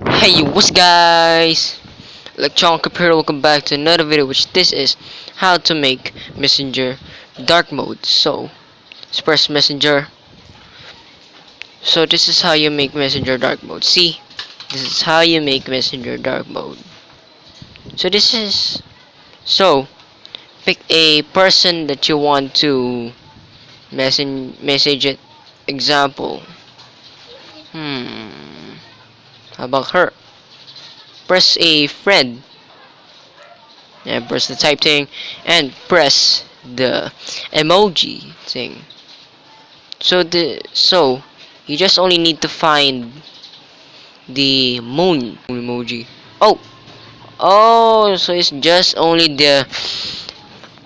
Hey, what's guys? Electron Computer, welcome back to another video, which this is how to make Messenger dark mode. So, let's press Messenger. So this is how you make Messenger dark mode. See, this is how you make Messenger dark mode. So pick a person that you want to message it. Example, how about her? Press a friend and press the type thing and press the emoji thing. So you just only need to find the moon emoji. Oh, so it's just only the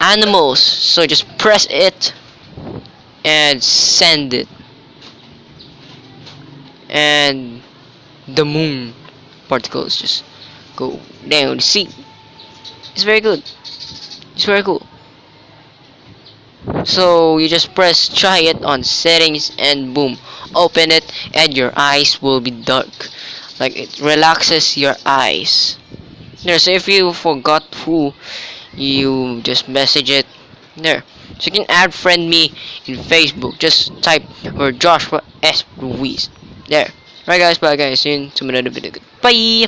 animals. So just press it and send it, and the moon particles just go down. See, it's very good. It's very cool. So you just try it on settings, and boom, open it, and your eyes will be dark. Like, it relaxes your eyes. There, so if you forgot who, you just message it there. So you can add friend me in Facebook. Just type or Joshua S. Ruiz. There. Right guys, bye guys. See you in another video. Bye.